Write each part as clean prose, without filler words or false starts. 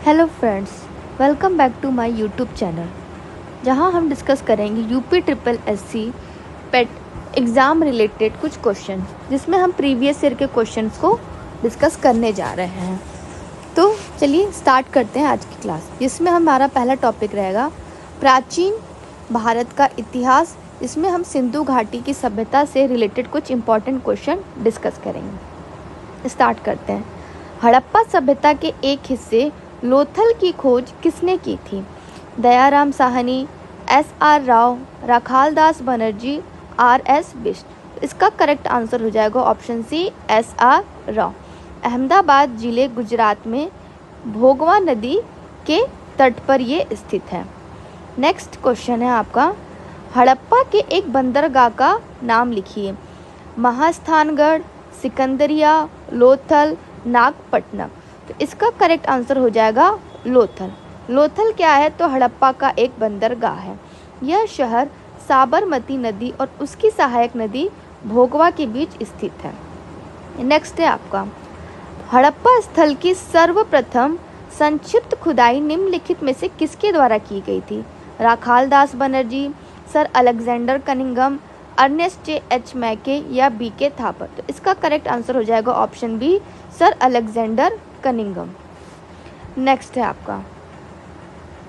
Hello friends, welcome back to my YouTube channel, जहां हम discuss करेंगे UP triple SC PET exam related कुछ question, जिसमें हम प्रीवियस ईयर के क्वेश्चंस को डिस्कस करने जा रहे हैं। तो चलिए स्टार्ट करते हैं आज की क्लास, जिसमें हमारा पहला टॉपिक रहेगा प्राचीन भारत का इतिहास। इसमें हम सिंधु घाटी की सभ्यता से रिलेटेड कुछ इंपॉर्टेंट क्वेश्चन डिस्कस करेंगे। स्टार्ट करते हैं। हड़प्पा सभ्यता के एक हिस्से लोथल की खोज किसने की थी? Dayaram Sahni, SR Rao, Rakhaldas Banerjee, RS Bisht. इसका करेक्ट आंसर हो जाएगा option C, SR Rao. Ahmedabad जिले गुजरात में भोगवा नदी के तट पर ये स्थित है। नेक्स्ट क्वेश्चन है आपका, हड़प्पा के एक बंदरगाह का नाम लिखिए। महास्थानगढ़, सिकंदरिया, लोथल, नागपट्टनम। तो इसका करेक्ट आंसर हो जाएगा लोथल। लोथल क्या है? तो हड़प्पा का एक बंदरगाह है। यह शहर साबरमती नदी और उसकी सहायक नदी भोगवा के बीच स्थित है। नेक्स्ट है आपका, हड़प्पा स्थल की सर्वप्रथम संक्षिप्त खुदाई निम्नलिखित में से किसके द्वारा की गई थी? Rakhaldas Banerjee, sir Alexander Cunningham, Ernest H Mackay या BK थापर। तो इसका करेक्ट आंसर हो जाएगा option B, sir Alexander Cunningham. Next है आपका,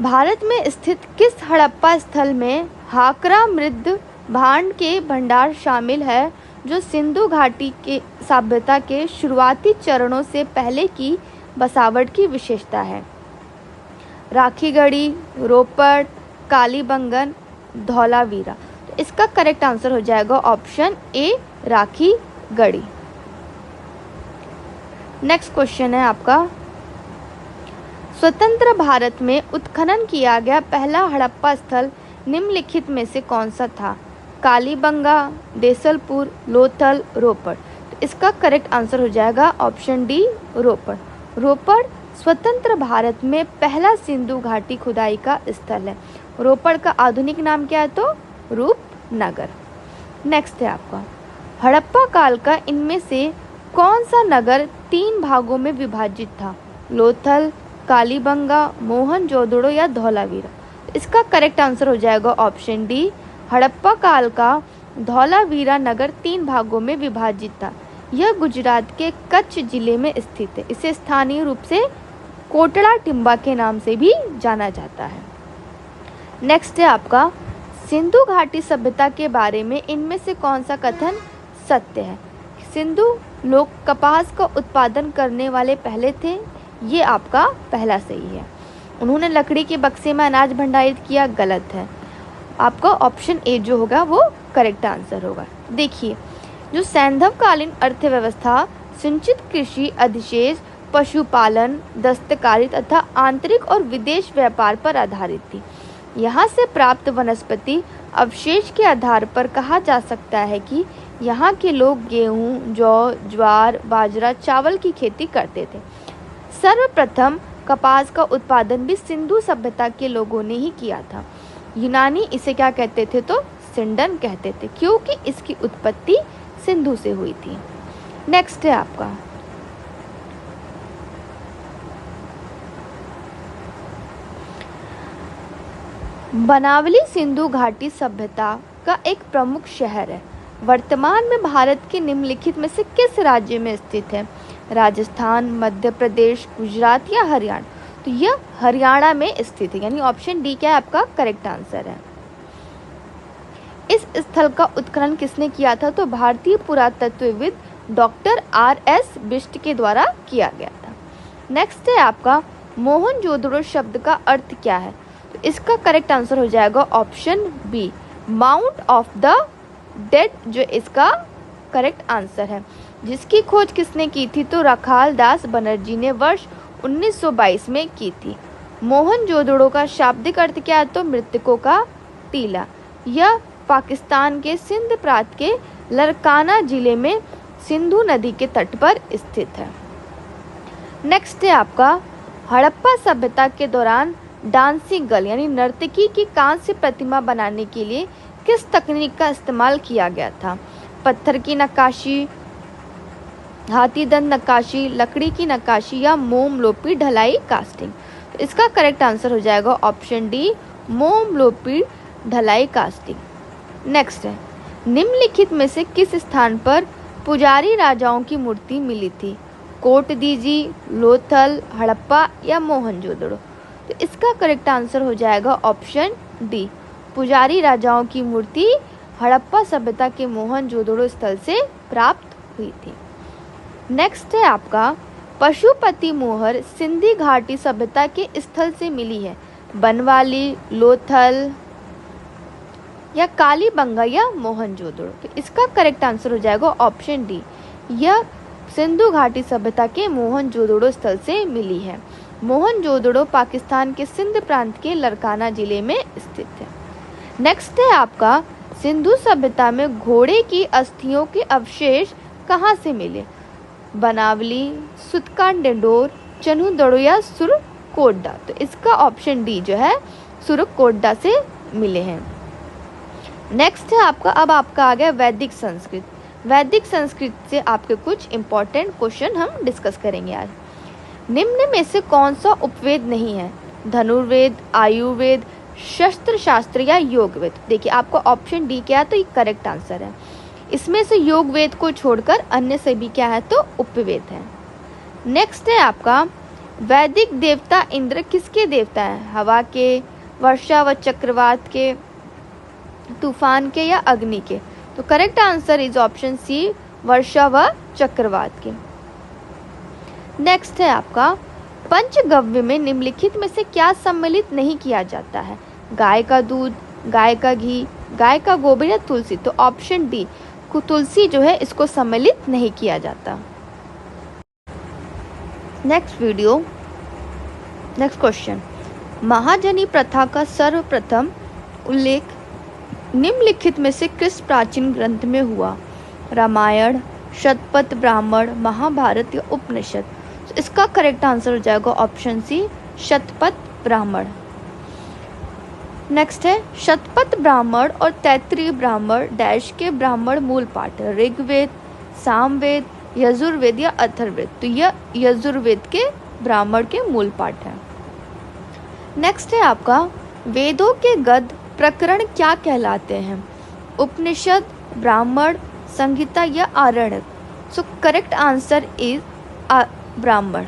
भारत में स्थित किस हड़प्पा स्थल में हाकरा मृद भांड के भंडार शामिल है, जो सिंधु घाटी के सभ्यता के शुरुआती चरणों से पहले की बसावट की विशेषता है? राखीगढ़ी, रोपड़, कालीबंगन, धौलावीरा। तो इसका करेक्ट आंसर हो जाएगा option A, Rakhigarhi. Next question है आपका, स्वतंत्र भारत में उत्खनन किया गया पहला हड़प्पा स्थल निम्नलिखित में से कौन सा था? कालीबंगा, देसलपुर, लोथल, रोपड़। तो इसका करेक्ट आंसर हो जाएगा ऑप्शन डी, रोपड़। रोपड़ स्वतंत्र भारत में पहला सिंधु घाटी खुदाई का स्थल है। रोपड़ का आधुनिक नाम क्या है? तो रूपनगर। नेक्स्ट है आपका, हड़प्पा काल का इनमें से कौन सा नगर 3 भागों में विभाजित था? लोथल, कालीबंगा, मोहनजोदड़ो या धौलावीरा। इसका करेक्ट आंसर हो जाएगा ऑप्शन डी, हड़प्पा काल का धौलावीरा नगर 3 भागों में विभाजित था। यह गुजरात के कच्छ जिले में स्थित है। इसे स्थानीय रूप से कोटड़ा टिम्बा के नाम से भी जाना जाता है। नेक्स्ट है आपका, सिंधु घाटी सभ्यता के बारे में इनमें से कौन सा कथन सत्य है? सिंधु लोग कपास का उत्पादन करने वाले पहले थे। ये आपका पहला सही है। उन्होंने लकड़ी के बक्से में अनाज भंडारित किया, गलत है। आपका ऑप्शन ए जो होगा वो करेक्ट आंसर होगा। देखिए, जो सैंधवकालीन अर्थव्यवस्था सिंचित कृषि, अधिशेष, पशुपालन, दस्तकारी तथा आंतरिक और विदेश व्यापार पर आधारित थी। यहाँ से प्राप्त वनस्पति अवशेष के आधार पर कहा जा सकता है कि यहाँ के लोग गेहूँ, जौ, ज्वार, बाजरा, चावल की खेती करते थे। सर्वप्रथम कपास का उत्पादन भी सिंधु सभ्यता के लोगों ने ही किया था। यूनानी इसे क्या कहते थे? तो सिंडन कहते थे, क्योंकि इसकी उत्पत्ति सिंधु से हुई थी। नेक्स्ट है आपका, बनावली सिंधु घाटी सभ्यता का एक प्रमुख शहर है। वर्तमान में भारत के निम्नलिखित में से किस राज्य में स्थित है? राजस्थान, मध्य प्रदेश, गुजरात या हरियाणा। तो यह हरियाणा में स्थित है, यानी ऑप्शन डी क्या है आपका करेक्ट आंसर है। इस स्थल का उत्खनन किसने किया था? तो भारतीय पुरातत्वविद डॉक्टर RS बिष्ट के द्वारा किया गया था। नेक्स्ट है आपका, मोहनजोदड़ो शब्द का अर्थ क्या है? तो इसका करेक्ट आंसर हो जाएगा option B, mount of the dead, जो इसका करेक्ट आंसर है। जिसकी खोज किसने की थी? तो राखालदास बनर्जी ने वर्ष 1922 में की थी। मोहनजोदड़ो का शाब्दिक अर्थ क्या है? तो मृतकों का टीला। यह पाकिस्तान के सिंध प्रांत के लरकाना जिले में सिंधु नदी के तट पर स्थित है। नेक्स्ट है आपका, हड़प्पा सभ्यता के दौरान डांसिंग गर्ल यानी नर्तकी की कांस्य प्रतिमा बनाने के लिए किस तकनीक का इस्तेमाल किया गया था? पत्थर की नक्काशी, हाथी दंत नक्काशी, लकड़ी की नक्काशी या मोम लोपी ढलाई कास्टिंग। तो इसका करेक्ट आंसर हो जाएगा ऑप्शन डी, मोमलोपी ढलाई कास्टिंग। नेक्स्ट है, निम्नलिखित में से किस स्थान पर पुजारी राजाओं की मूर्ति मिली थी? कोट दीजी, लोथल, हड़प्पा या मोहनजोदड़ो? तो इसका करेक्ट आंसर हो जाएगा ऑप्शन डी, पुजारी राजाओं की मूर्ति हड़प्पा सभ्यता के मोहनजोदड़ो स्थल से प्राप्त हुई थी। नेक्स्ट है आपका, पशुपति मोहर सिंधी घाटी सभ्यता के स्थल से मिली है? बनवाली, लोथल या कालीबंगा या मोहनजोदड़ो? तो इसका करेक्ट आंसर हो जाएगा ऑप्शन डी, यह सिंधु घाटी सभ्यता के मोहनजोदड़ो स्थल से मिली है। मोहनजोदड़ो पाकिस्तान के सिंध प्रांत के लरकाना जिले में स्थित है। नेक्स्ट है आपका, सिंधु सभ्यता में घोड़े की अस्थियों के अवशेष कहाँ से मिले? बनावली, सुतका डेंडोर, चन्हूदड़ो या सुरकोटडा? तो इसका ऑप्शन डी जो है सुरकोटडा से मिले हैं। नेक्स्ट है आपका, अब आपका आ गया वैदिक संस्कृत। वैदिक संस्कृत से आपके कुछ इंपॉर्टेंट क्वेश्चन हम डिस्कस करेंगे आज। निम्न में से कौन सा उपवेद नहीं है? धनुर्वेद, आयुर्वेद, शस्त्र शास्त्र या योग वेद? देखिए आपका ऑप्शन डी क्या है, तो ये करेक्ट आंसर है। इसमें से योग वेद को छोड़कर अन्य सभी क्या है, तो उपवेद है। नेक्स्ट है आपका, वैदिक देवता इंद्र किसके देवता है? हवा के, वर्षा व चक्रवात के, तूफान के या अग्नि के? तो correct answer is option C, वर्षा व चक्रवात के। नेक्स्ट है आपका, पंचगव्य में निम्नलिखित में से क्या सम्मिलित नहीं किया जाता है? गाय का दूध, गाय का घी, गाय का गोबर या तुलसी? तो ऑप्शन डी, तुलसी जो है इसको सम्मिलित नहीं किया जाता। नेक्स्ट क्वेश्चन, महाजनी प्रथा का सर्वप्रथम उल्लेख निम्नलिखित में से किस प्राचीन ग्रंथ में हुआ? रामायण, शतपथ ब्राह्मण, महाभारत या उपनिषद? तो इसका करेक्ट आंसर हो जाएगा ऑप्शन सी, शतपथ ब्राह्मण। नेक्स्ट है, शतपथ ब्राह्मण और तैत्तिरीय ब्राह्मण डैश के ब्राह्मण मूल पाठ है? ऋग्वेद, सामवेद, यजुर्वेद या अथर्ववेद? तो यह यजुर्वेद के ब्राह्मण के मूल पाठ है। नेक्स्ट है आपका, वेदों के गद्य प्रकरण क्या कहलाते हैं? उपनिषद, ब्राह्मण, संहिता या आरण्यक? सो करेक्ट आंसर इज ब्राह्मण।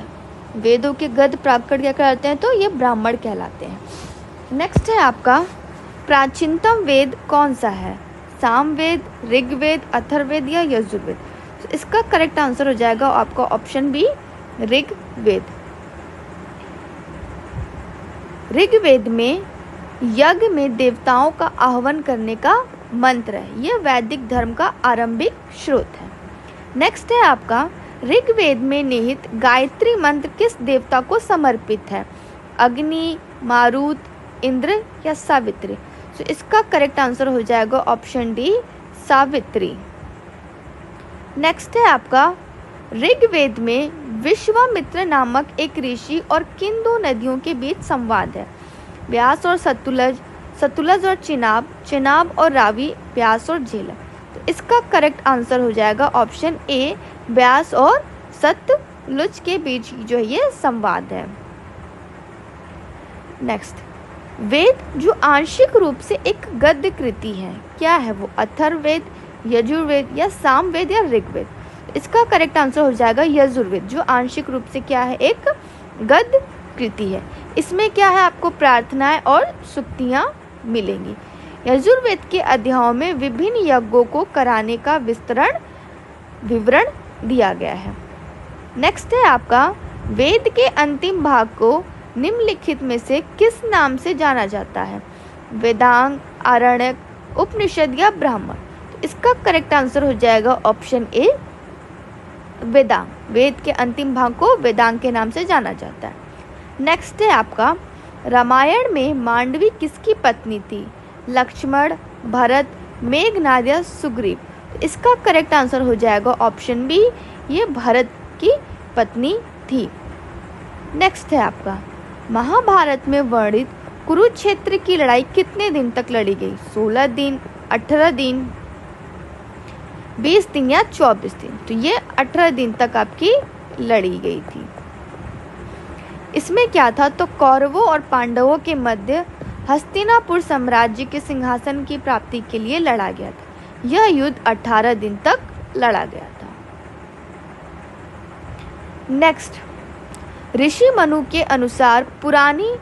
वेदों के गद्य प्रकरण क्या कहलाते हैं? तो ये ब्राह्मण कहलाते हैं। नेक्स्ट है आपका, प्राचीनतम वेद कौन सा है? सामवेद, ऋग्वेद, अथर्ववेद या यजुर्वेद? तो इसका करेक्ट आंसर हो जाएगा आपका ऑप्शन बी, ऋग्वेद। ऋग्वेद में यज्ञ में देवताओं का आह्वान करने का मंत्र है, यह वैदिक धर्म का आरंभिक स्रोत है। नेक्स्ट है आपका, ऋग्वेद में निहित गायत्री मंत्र किस देवता को समर्पित है? अग्नि, मारुत, इंद्र या सावित्री? तो इसका करेक्ट आंसर हो जाएगा ऑप्शन डी, सावित्री। नेक्स्ट है आपका, ऋग्वेद में विश्वामित्र नामक एक ऋषि और किन दो नदियों के बीच संवाद है? व्यास और सतलुज, सतलुज और चिनाब, चिनाब और रावी, व्यास और झेलम? तो इसका करेक्ट आंसर हो जाएगा ऑप्शन ए, व्यास और सतलुज के बीच जो ये संवाद है। नेक्स्ट, वेद जो आंशिक रूप से एक गद्य कृति है, क्या है वो? अथर्ववेद, यजुर्वेद या सामवेद या ऋग्वेद? इसका करेक्ट आंसर हो जाएगा यजुर्वेद, जो आंशिक रूप से क्या है, एक गद्य कृति है। इसमें क्या है, आपको प्रार्थनाएं और सुक्तियां मिलेंगी। यजुर्वेद के अध्यायों में विभिन्न यज्ञों को कराने का विवरण दिया गया है। नेक्स्ट है आपका, वेद के अंतिम भाग को निम्नलिखित में से किस नाम से जाना जाता है? वेदांग, आरण्यक, उपनिषद या ब्राह्मण? तो इसका करेक्ट आंसर हो जाएगा ऑप्शन ए, वेदांग। वेद के अंतिम भाग को वेदांग के नाम से जाना जाता है। नेक्स्ट है आपका, रामायण में मांडवी किसकी पत्नी थी? लक्ष्मण, भरत, मेघनाद या सुग्रीव? इसका करेक्ट आंसर हो जाएगा ऑप्शन बी, ये भरत की पत्नी थी। नेक्स्ट है आपका, महाभारत में वर्णित कुरुक्षेत्र की लड़ाई कितने दिन तक लड़ी गई? 16 दिन, 18 दिन, 20 दिन या 24 दिन? तो ये 18 दिन तक आपकी लड़ी गई थी। इसमें क्या था, तो कौरवों और पांडवों के मध्य हस्तिनापुर साम्राज्य के सिंहासन की प्राप्ति के लिए लड़ा गया था। यह युद्ध 18 दिन तक लड़ा गया था। नेक्स्ट, ऋषि मनु के अनुसार पुरानी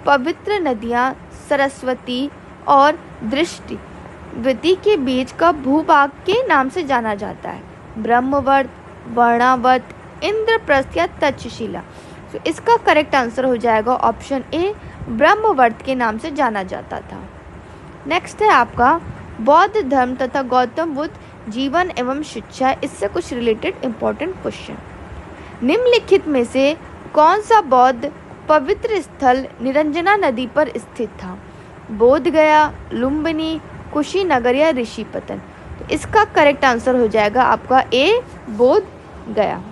पवित्र नदियां सरस्वती और दृष्टिवती के बीच का भूभाग के नाम से जाना जाता है। ब्रह्मवत, वर्णावत, इंद्रप्रस्थ या तक्षशिला। तो इसका करेक्ट आंसर हो जाएगा ऑप्शन ए, ब्रह्मवर्त के नाम से जाना जाता था। नेक्स्ट है आपका बौद्ध धर्म तथा गौतम बुद्ध जीवन एवं शिक्षा। इससे कुछ रिलेटेड इंपॉर्टेंट क्वेश्चन। निम्नलिखित में से कौन सा बौद्ध पवित्र स्थल निरंजना नदी पर स्थित था? बोध गया, लुम्बिनी, कुशीनगर या ऋषिपतन। तो इसका करेक्ट आंसर हो जाएगा आपका ए, बोध गया।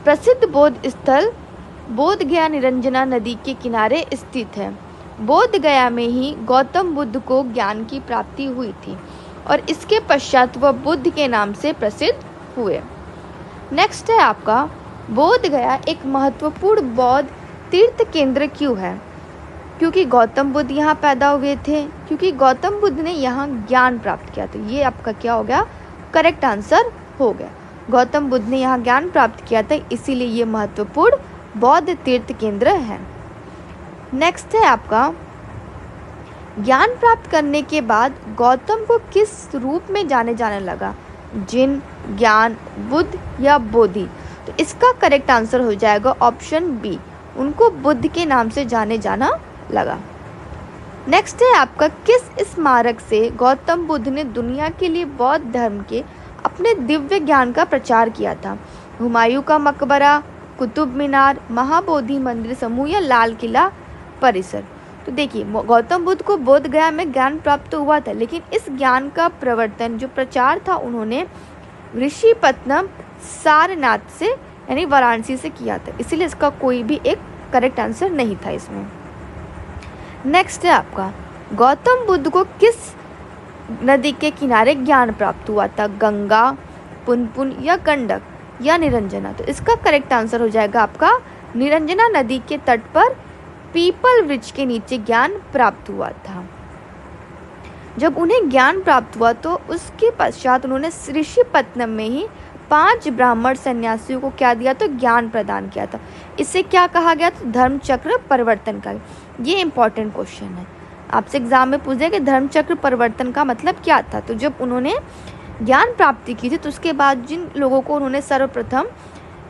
प्रसिद्ध बौद्ध स्थल बोध गया निरंजना नदी के किनारे स्थित है। बोध गया में ही गौतम बुद्ध को ज्ञान की प्राप्ति हुई थी और इसके पश्चात वह बुद्ध के नाम से प्रसिद्ध हुए। नेक्स्ट है आपका बोध गया एक महत्वपूर्ण बौद्ध तीर्थ केंद्र क्यों है? क्योंकि गौतम बुद्ध यहाँ पैदा हुए थे, क्योंकि गौतम बुद्ध ने यहाँ ज्ञान प्राप्त किया। तो ये आपका क्या हो गया, करेक्ट आंसर हो गया। गौतम बुद्ध ने यहाँ ज्ञान प्राप्त किया था, इसीलिए ये महत्वपूर्ण बौद्ध तीर्थ केंद्र है। नेक्स्ट है आपका ज्ञान प्राप्त करने के बाद गौतम को किस रूप में जाने लगा? जिन, ज्ञान, बुद्ध या बोधि। तो इसका करेक्ट आंसर हो जाएगा ऑप्शन बी, उनको बुद्ध के नाम से जाना लगा। नेक्स्ट है आपका किस स्मारक से गौतम बुद्ध ने दुनिया के लिए बौद्ध धर्म के अपने दिव्य ज्ञान का प्रचार किया था? हुमायूं का मकबरा, कुतुब मीनार, महाबोधि मंदिर समूह या लाल किला परिसर। तो देखिए गौतम बुद्ध को बोध गया में ज्ञान प्राप्त हुआ था, लेकिन इस ज्ञान का प्रवर्तन जो प्रचार था उन्होंने ऋषिपत्तनम सारनाथ से यानी वाराणसी से किया था, इसीलिए इसका कोई भी एक करेक्ट आंसर नहीं था इसमें। नेक्स्ट है आपका गौतम बुद्ध को किस नदी के किनारे ज्ञान प्राप्त हुआ था? गंगा, पुनपुन या गंडक या निरंजना। तो इसका करेक्ट आंसर हो जाएगा आपका निरंजना नदी के तट पर पीपल वृक्ष के नीचे ज्ञान प्राप्त हुआ था। जब उन्हें ज्ञान प्राप्त हुआ तो उसके पश्चात उन्होंने ऋषिपत्तनम में ही 5 ब्राह्मण सन्यासियों को क्या दिया? तो ज्ञान प्रदान किया था। इसे क्या कहा गया था? धर्म चक्र परिवर्तन का। ये इंपॉर्टेंट क्वेश्चन है, आपसे एग्जाम में पूछे कि धर्म चक्र परिवर्तन का मतलब क्या था? तो जब उन्होंने ज्ञान प्राप्ति की थी तो उसके बाद जिन लोगों को उन्होंने सर्वप्रथम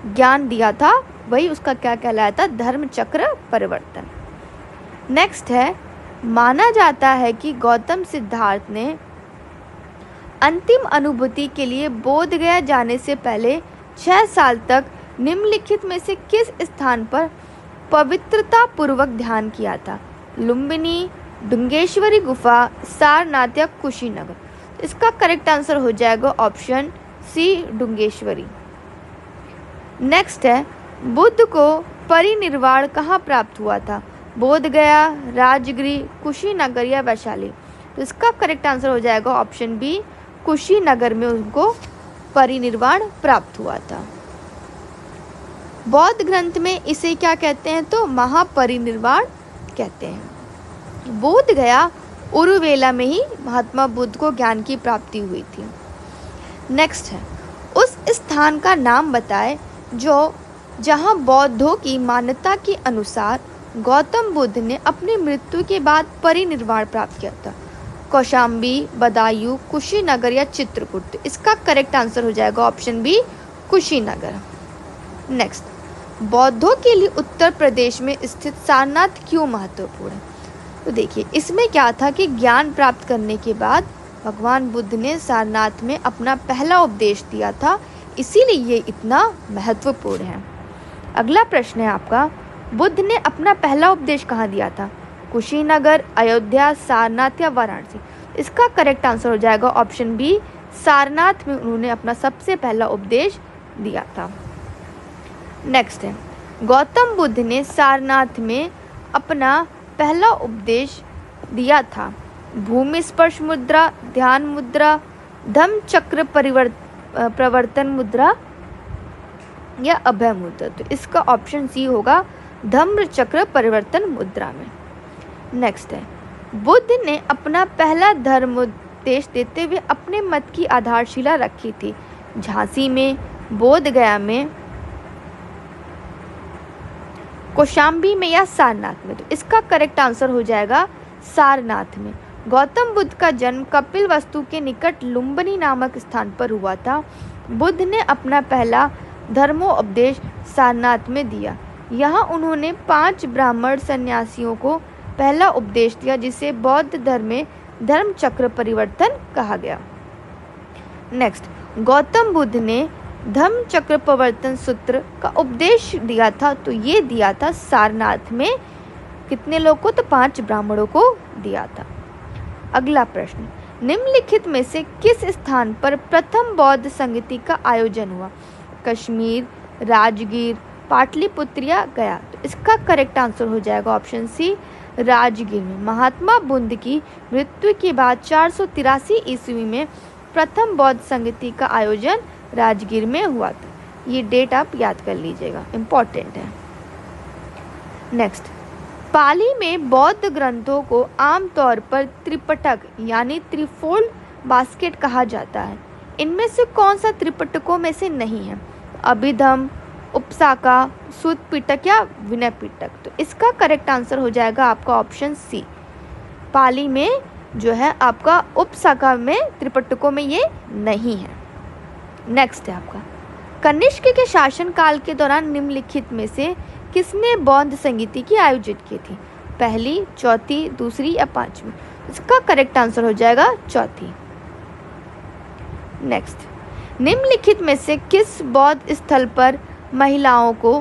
ज्ञान दिया था वही उसका क्या कहलाया था? धर्म चक्र परिवर्तन। नेक्स्ट है माना जाता है कि गौतम सिद्धार्थ ने अंतिम अनुभूति के लिए बोध गया जाने से पहले 6 साल तक निम्नलिखित में से किस स्थान पर पवित्रता पूर्वक ध्यान किया था? लुम्बिनी, डुंगेश्वरी गुफा, सारनाथ या कुशीनगर। इसका करेक्ट आंसर हो जाएगा ऑप्शन सी, डुंगेश्वरी। नेक्स्ट है बुद्ध को परिनिर्वाण कहाँ प्राप्त हुआ था? बोध गया, राजगृह, कुशीनगर या वैशाली। तो इसका करेक्ट आंसर हो जाएगा ऑप्शन बी, कुशीनगर में उनको परिनिर्वाण प्राप्त हुआ था। बौद्ध ग्रंथ में इसे क्या कहते हैं? तो महापरिनिर्वाण कहते हैं। बोध गया उरुवेला में ही महात्मा बुद्ध को ज्ञान की प्राप्ति हुई थी। नेक्स्ट है उस स्थान का नाम बताएं जहां बौद्धों की मान्यता के अनुसार गौतम बुद्ध ने अपनी मृत्यु के बाद परिनिर्वाण प्राप्त किया था। कौशाम्बी, बदायूं, कुशीनगर या चित्रकूट। इसका करेक्ट आंसर हो जाएगा ऑप्शन बी, कुशीनगर। नेक्स्ट बौद्धों के लिए उत्तर प्रदेश में स्थित सारनाथ क्यों महत्वपूर्ण है? तो देखिए इसमें क्या था कि ज्ञान प्राप्त करने के बाद भगवान बुद्ध ने सारनाथ में अपना पहला उपदेश दिया था, इसीलिए ये इतना महत्वपूर्ण है। अगला प्रश्न है आपका बुद्ध ने अपना पहला उपदेश कहाँ दिया था? कुशीनगर, अयोध्या, सारनाथ या वाराणसी। इसका करेक्ट आंसर हो जाएगा ऑप्शन बी, सारनाथ में उन्होंने अपना सबसे पहला उपदेश दिया था। नेक्स्ट है गौतम बुद्ध ने सारनाथ में अपना पहला उपदेश दिया था। भूमि स्पर्श मुद्रा, ध्यान मुद्रा, धम्म चक्र प्रवर्तन मुद्रा या अभय मुद्रा। तो इसका ऑप्शन सी होगा धम्म चक्र परिवर्तन मुद्रा में। नेक्स्ट है, बुद्ध ने अपना पहला धर्मोपदेश देते हुए अपने मत की आधारशिला रखी थी। झांसी में, बोध गया में, कौशाम्बी में या सारनाथ में। तो इसका करेक्ट आंसर हो जाएगा सारनाथ में। गौतम बुद्ध का जन्म कपिलवस्तु के निकट लुम्बिनी नामक स्थान पर हुआ था। बुद्ध ने अपना पहला धर्मोपदेश सारनाथ में दिया। यहाँ उन्होंने 5 ब्राह्मण सन्यासियों को पहला उपदेश दिया, जिसे बौद्ध धर्म में धर्म चक्र परिवर्तन कहा गया। नेक्स्ट, गौतम बुद्ध ने धम्म चक्र परिवर्तन सूत्र का उपदेश दिया था, तो ये दिया था सारनाथ में। कितने लोगों को? तो 5 ब्राह्मणों को दिया था। अगला प्रश्न, निम्नलिखित में से किस स्थान पर प्रथम बौद्ध संगति का आयोजन हुआ? कश्मीर, राजगीर, पाटलिपुत्र या गया? तो इसका करेक्ट आंसर हो जाएगा ऑप्शन सी, राजगीर में। महात्मा बुद्ध की मृत्यु के बाद 483 ईस्वी में प्रथम बौद्ध संगति का आयोजन राजगीर में हुआ था। ये डेट आप याद कर लीजिएगा, इम्पोर्टेंट है। नेक्स्ट, पाली में बौद्ध ग्रंथों को आमतौर पर त्रिपिटक यानी त्रिफोल्ड बास्केट कहा जाता है। इनमें से कौन सा त्रिपिटकों में से नहीं है? अभिधम्म, उपसाका, सूत पिटक या विनय पिटक? तो इसका करेक्ट आंसर हो जाएगा आपका ऑप्शन सी। पाली में जो है आपका उपसाका में त्रिपिटकों में ये नहीं है। नेक्स्ट है आपका, कनिष्क के शासन काल के दौरान निम्नलिखित में से किसने बौद्ध संगीति की आयोजित की थी? पहली, चौथी, दूसरी या पांचवी? इसका करेक्ट आंसर हो जाएगा चौथी। नेक्स्ट, निम्नलिखित में से किस बौद्ध स्थल पर महिलाओं को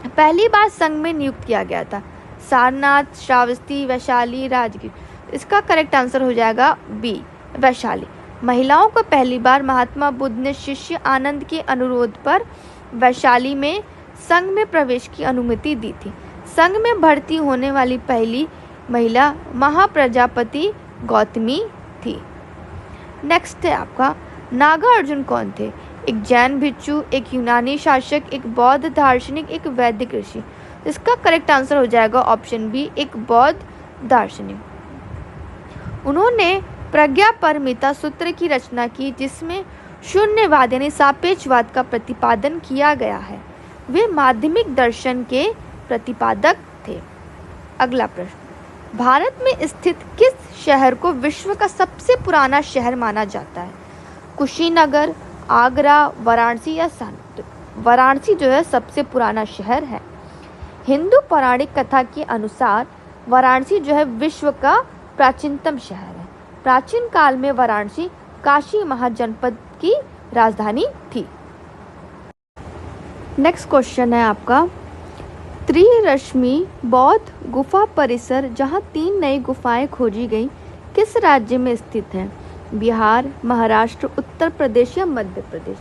पहली बार संघ में नियुक्त किया गया था? सारनाथ, श्रावस्ती, वैशाली, राजगीर? इसका करेक्ट आंसर हो जाएगा बी, वैशाली। महिलाओं को पहली बार महात्मा बुद्ध ने शिष्य आनंद के अनुरोध पर वैशाली में संघ में प्रवेश की अनुमति दी थी। संघ में भर्ती होने वाली पहली महिला महाप्रजापति गौतमी थी। नेक्स्ट है आपका, नागार्जुन कौन थे? एक जैन भिक्षु, एक यूनानी शासक, एक बौद्ध दार्शनिक, एक वैदिक ऋषि? इसका करेक्ट आंसर हो जाएगा ऑप्शन बी, एक बौद्ध दार्शनिक। उन्होंने प्रज्ञापारमिता सूत्र की रचना की, जिसमें शून्यवाद यानी सापेक्षवाद का प्रतिपादन किया गया है। वे माध्यमिक दर्शन के प्रतिपादक थे। अगला प्रश्न, भारत में स्थित किस शहर को विश्व का सबसे पुराना शहर माना जाता है? कुशीनगर, आगरा, वाराणसी या सारनाथ? वाराणसी जो है सबसे पुराना शहर है। हिंदू पौराणिक कथा के अनुसार वाराणसी जो है विश्व का प्राचीनतम शहर है। प्राचीन काल में वाराणसी काशी महाजनपद की राजधानी थी। नेक्स्ट क्वेश्चन है आपका, त्रिरश्मि बौद्ध गुफा परिसर जहां 3 नई गुफाएं खोजी गई किस राज्य में स्थित है? बिहार, महाराष्ट्र, उत्तर प्रदेश या मध्य प्रदेश?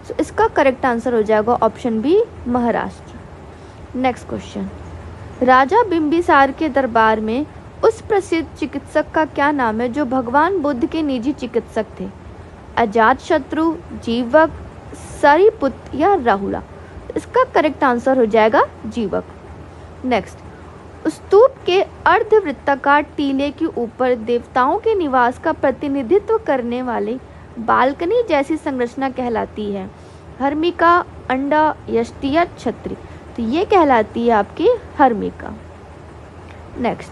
तो इसका करेक्ट आंसर हो जाएगा option B, Maharashtra. Next question, राजा बिंबिसार के दरबार में उस प्रसिद्ध चिकित्सक का क्या नाम है जो भगवान बुद्ध के निजी चिकित्सक थे? अजातशत्रु, जीवक, सारिपुत्र या राहुला? इसका करेक्ट आंसर हो जाएगा जीवक। नेक्स्ट, स्तूप के अर्धवृत्ताकार टीले के ऊपर देवताओं के निवास का प्रतिनिधित्व करने वाली बालकनी जैसी संरचना कहलाती है? हर्मिका, अंडा, यष्टि या छत्री? तो ये कहलाती है आपकी हर्मिका। नेक्स्ट,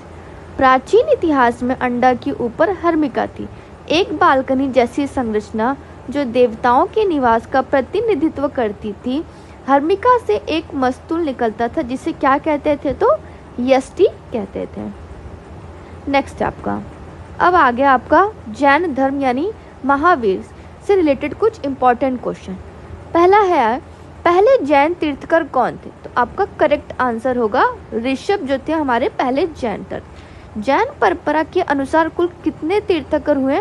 प्राचीन इतिहास में अंडा के ऊपर हर्मिका थी, एक बालकनी जैसी संरचना जो देवताओं के निवास का प्रतिनिधित्व करती थी। हर्मिका से एक मस्तूल निकलता था जिसे क्या कहते थे? तो यष्टि कहते थे। नेक्स्ट आपका, अब आ गया आपका जैन धर्म यानी महावीर से रिलेटेड कुछ इंपॉर्टेंट क्वेश्चन। पहला है, पहले जैन तीर्थकर कौन थे? तो आपका करेक्ट आंसर होगा ऋषभ, जो थे हमारे पहले जैन तीर्थ। जैन परंपरा के अनुसार कुल कितने तीर्थकर हुए?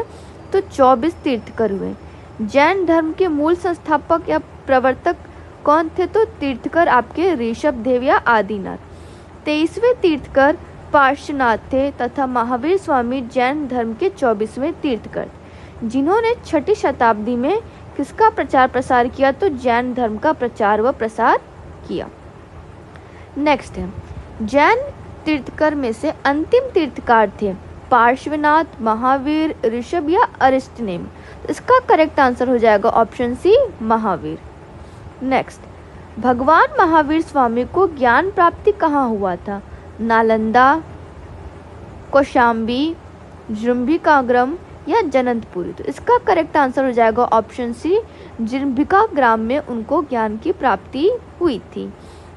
तो 24 तीर्थकर हुए। जैन धर्म के मूल संस्थापक या प्रवर्तक कौन थे? तो तीर्थकर आपके ऋषभ देव या आदिनाथ। 23वें तीर्थकर पार्श्वनाथ थे तथा महावीर स्वामी जैन धर्म के 24वें तीर्थकर, जिन्होंने 6ठी शताब्दी में किसका प्रचार प्रसार किया? तो जैन धर्म का प्रचार व प्रसार किया। नेक्स्ट है, जैन तीर्थकर में से अंतिम तीर्थकार थे पार्श्वनाथ, महावीर, ऋषभ या अरिष्टनेमि। इसका करेक्ट आंसर हो जाएगा ऑप्शन सी, महावीर। नेक्स्ट, भगवान महावीर स्वामी को ज्ञान प्राप्ति कहाँ हुआ था? नालंदा, कौशाम्बी, जृंभिकाग्रम या जनकपुरी। तो इसका करेक्ट आंसर हो जाएगा ऑप्शन सी, जृंभिकाग्राम में उनको ज्ञान की प्राप्ति हुई थी।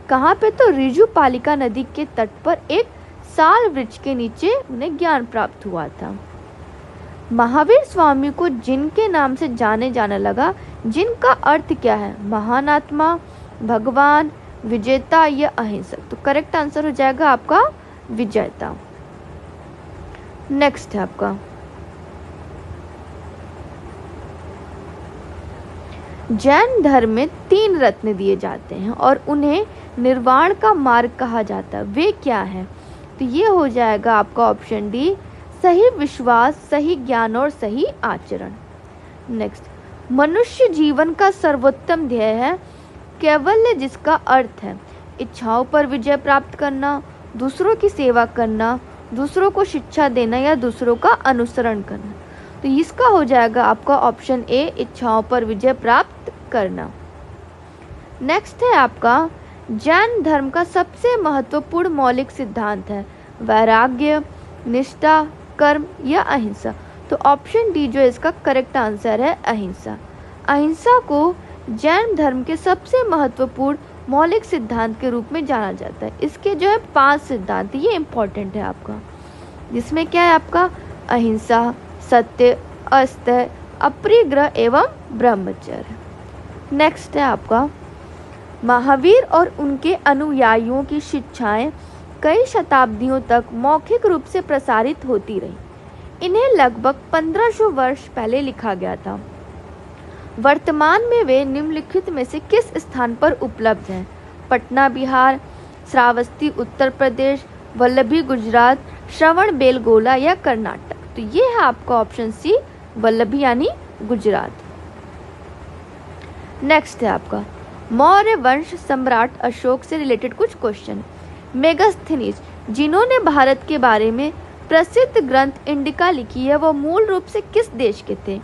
कहाँ पे? तो ऋजुपालिका नदी के तट पर एक साल वृक्ष के नीचे उन्हें ज्ञान प्राप्त हुआ था। महावीर स्वामी को जिन के नाम से जाने जाने लगा, जिन का अर्थ क्या है? महान आत्मा, भगवान, विजेता या अहिंसक। तो करेक्ट आंसर हो जाएगा आपका विजेता। नेक्स्ट है आपका, जैन धर्म में 3 रत्न दिए जाते हैं और उन्हें निर्वाण का मार्ग कहा जाता है, वे क्या है? तो ये हो जाएगा आपका ऑप्शन डी, सही विश्वास, सही ज्ञान और सही आचरण। नेक्स्ट, मनुष्य जीवन का सर्वोत्तम ध्येय है कैवल्य, जिसका अर्थ है इच्छाओं पर विजय प्राप्त करना, दूसरों की सेवा करना, दूसरों को शिक्षा देना या दूसरों का अनुसरण करना। तो इसका हो जाएगा आपका ऑप्शन ए, इच्छाओं पर विजय प्राप्त करना। नेक्स्ट है आपका, जैन धर्म का सबसे महत्वपूर्ण मौलिक सिद्धांत है वैराग्य, निष्ठा, कर्म या अहिंसा। तो ऑप्शन डी जो इसका करेक्ट आंसर है, अहिंसा। अहिंसा को जैन धर्म के सबसे महत्वपूर्ण मौलिक सिद्धांत के रूप में जाना जाता है। इसके जो है 5 सिद्धांत, ये इंपॉर्टेंट है आपका, जिसमें क्या है आपका अहिंसा, सत्य, अस्तेय, अपरिग्रह एवं ब्रह्मचर्य। नेक्स्ट है आपका, महावीर और उनके अनुयायियों की शिक्षाएं कई शताब्दियों तक मौखिक रूप से प्रसारित होती रही। इन्हें लगभग 1500 वर्ष पहले लिखा गया था। वर्तमान में वे निम्नलिखित में से किस स्थान पर उपलब्ध हैं? पटना बिहार, श्रावस्ती उत्तर प्रदेश, वल्लभी गुजरात, श्रवण बेलगोला या कर्नाटक। तो ये है आपका ऑप्शन सी, वल्लभी यानी गुजरात। नेक्स्ट है आपका, मौर्य वंश सम्राट अशोक से रिलेटेड कुछ क्वेश्चन। मेगास्थनीज, जिन्होंने भारत के बारे में प्रसिद्ध ग्रंथ इंडिका लिखी है, वह मूल रूप से किस देश के थे?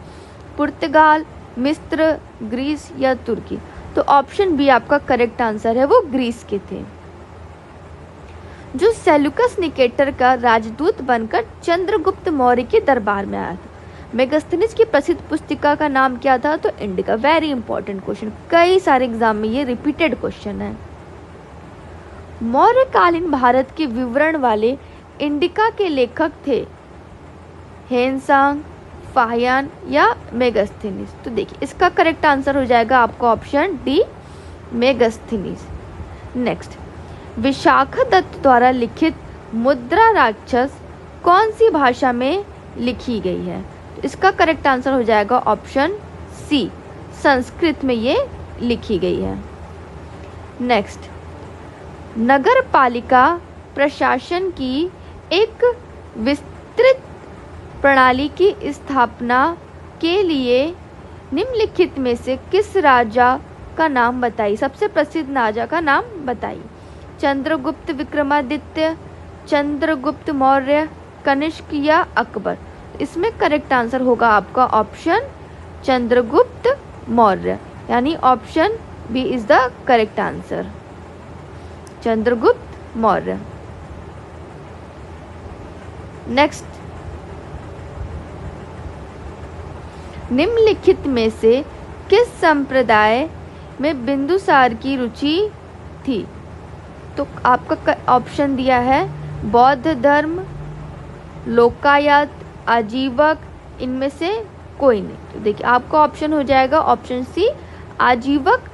पुर्तगाल, मिस्र, ग्रीस या तुर्की। तो ऑप्शन बी आपका करेक्ट आंसर है, वो ग्रीस के थे। जो सेल्यूकस निकेटर का राजदूत बनकर चंद्रगुप्त मौर्य के दरबार में आया था। मेगास्थनीज की प्रसिद्ध पुस्तिका का नाम क्या था? तो इंडिका। वेरी इंपॉर्टेंट क्वेश्चन, कई सारे एग्जाम में ये रिपीटेड क्वेश्चन है। मौर्यकालीन भारत के विवरण वाले इंडिका के लेखक थे हेनसांग, फाहियान या मेगास्थनीज। तो देखिए इसका करेक्ट आंसर हो जाएगा आपका option D, Megasthenes. Next, Vishakhadatta द्वारा लिखित मुद्रा राक्षस कौन सी भाषा में लिखी गई है? तो इसका करेक्ट आंसर हो जाएगा ऑप्शन सी, संस्कृत में ये लिखी गई है। नेक्स्ट, नगर पालिका प्रशासन की एक विस्तृत प्रणाली की स्थापना के लिए निम्नलिखित में से किस राजा का नाम बताइए? सबसे प्रसिद्ध राजा का नाम बताइए। चंद्रगुप्त विक्रमादित्य, चंद्रगुप्त मौर्य, कनिष्क या अकबर। इसमें करेक्ट आंसर होगा आपका ऑप्शन चंद्रगुप्त मौर्य, यानी option B is the correct answer, Chandragupta Maurya. Next, निम्नलिखित में से किस संप्रदाय में बिंदुसार की रुचि थी? तो आपका ऑप्शन दिया है बौद्ध धर्म, लोकायत, आजीवक, इनमें से कोई नहीं। तो देखिए आपका ऑप्शन हो जाएगा ऑप्शन सी, आजीवक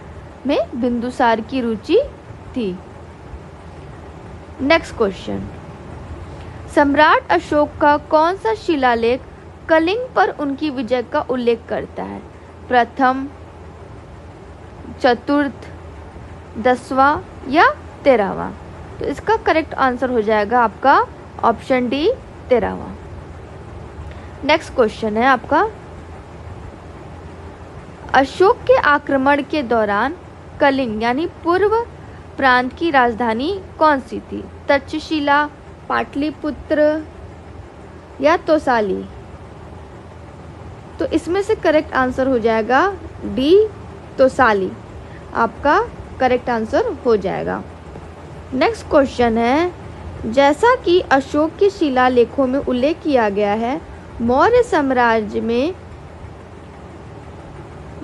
में बिंदुसार की रुचि थी। नेक्स्ट क्वेश्चन, सम्राट अशोक का कौन सा शिलालेख कलिंग पर उनकी विजय का उल्लेख करता है? प्रथम, चतुर्थ, 10वां या 13वां। तो इसका करेक्ट आंसर हो जाएगा आपका ऑप्शन डी, 13वां। नेक्स्ट क्वेश्चन है आपका, अशोक के आक्रमण के दौरान कलिंग यानी पूर्व प्रांत की राजधानी कौन सी थी? तक्षशिला, पाटलिपुत्र या तोसाली? तो इसमें से करेक्ट आंसर हो जाएगा डी, तोसाली आपका करेक्ट आंसर हो जाएगा। नेक्स्ट क्वेश्चन है, जैसा कि अशोक के शिलालेखों में उल्लेख किया गया है, मौर्य साम्राज्य में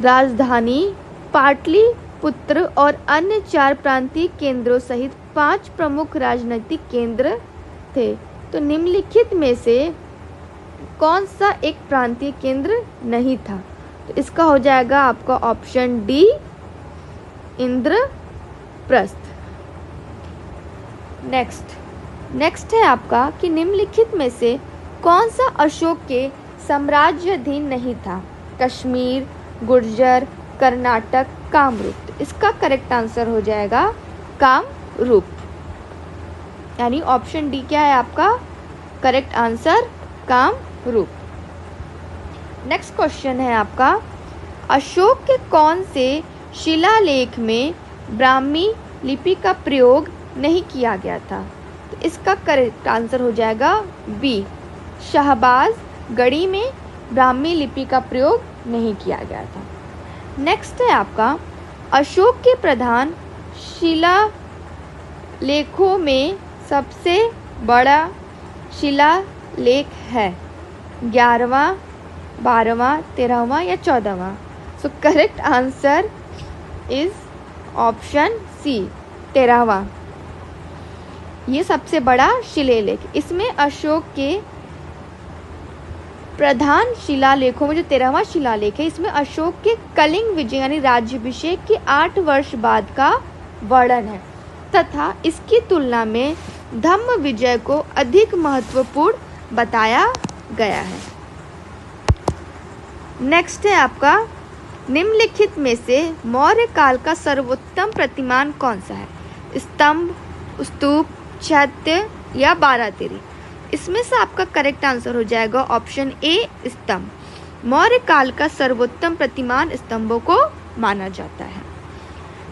राजधानी पाटलिपुत्र और अन्य 4 प्रांतीय केंद्रों सहित 5 प्रमुख राजनीतिक केंद्र थे। तो निम्नलिखित में से कौन सा एक प्रांतीय केंद्र नहीं था? तो इसका हो जाएगा आपका ऑप्शन डी, इंद्रप्रस्थ। नेक्स्ट है आपका कि निम्नलिखित में से कौन सा अशोक के साम्राज्याधीन नहीं था? कश्मीर, गुर्जर, कर्नाटक, कामरूप। तो इसका करेक्ट आंसर हो जाएगा कामरूप, यानी ऑप्शन डी क्या है आपका correct answer, Kamrup. Next question है आपका, अशोक के कौन से शिलालेख में ब्राह्मी लिपि का प्रयोग नहीं किया गया था? तो इसका करेक्ट आंसर हो जाएगा बी, शाहबाज गढ़ी में ब्राह्मी लिपि का प्रयोग नहीं किया गया था। नेक्स्ट है आपका, अशोक के प्रधान शिलालेखों में सबसे बड़ा शिलालेख है 11वां, 12वां, 13वां या 14वां? So correct answer is option C, 13वां। ये सबसे बड़ा शिलालेख, इसमें अशोक के प्रधान शिलालेखों में जो 13वां शिलालेख है, इसमें अशोक के कलिंग विजय यानी राज्याभिषेक के 8 वर्ष बाद का वर्णन है तथा इसकी तुलना में धम्म विजय को अधिक महत्वपूर्ण बताया गया है। नेक्स्ट है आपका, निम्नलिखित में से मौर्य काल का सर्वोत्तम प्रतिमान कौन सा है? स्तंभ, स्तूप, चैत्य या बारातेरी? इसमें से आपका करेक्ट आंसर हो जाएगा ऑप्शन ए, स्तंभ। मौर्य काल का सर्वोत्तम प्रतिमान स्तंभों को माना जाता है।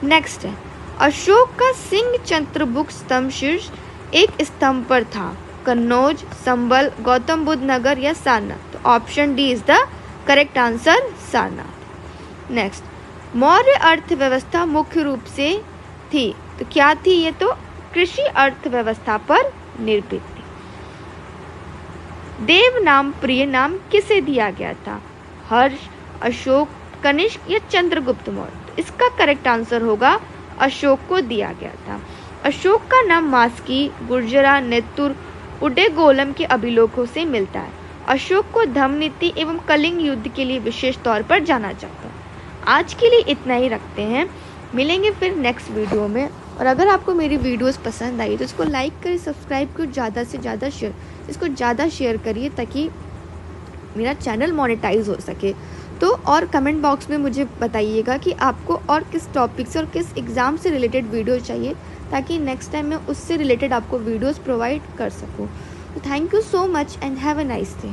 नेक्स्ट है, अशोक का सिंह चंद्रगुप्त स्तंभ शीर्ष एक स्तंभ पर था, कन्नौज, संबल, गौतम बुद्ध नगर या सारनाथ? तो option D is the correct answer, Sarnath. Next, Maurya अर्थव्यवस्था मुख्य रूप से थी, तो क्या थी ये? तो कृषि अर्थव्यवस्था पर निर्भर थी। देव नाम प्रिय नाम किसे दिया गया था? हर्ष, अशोक, कनिष्क या चंद्रगुप्त मौर्य? इसका करेक्ट आंसर होगा अशोक को दिया गया था। अशोक का नाम मास्की, गुर्जरा, नेतुर, उडेगोलम के अभिलेखों से मिलता है। अशोक को धम्मनीति एवं कलिंग युद्ध के लिए विशेष तौर पर जाना जाता है। आज के लिए इतना ही रखते हैं, मिलेंगे फिर नेक्स्ट वीडियो में। और अगर आपको मेरी वीडियोस पसंद आई तो इसको लाइक करिए, सब्सक्राइब करिए, ज़्यादा से ज़्यादा शेयर करिए ताकि मेरा चैनल मोनेटाइज हो सके। तो और कमेंट बॉक्स में मुझे बताइएगा कि आपको और किस टॉपिक से और किस एग्ज़ाम से रिलेटेड वीडियो चाहिए ताकि नेक्स्ट टाइम मैं उससे रिलेटेड आपको वीडियोस प्रोवाइड कर सकूं। तो thank you so much and have a nice day.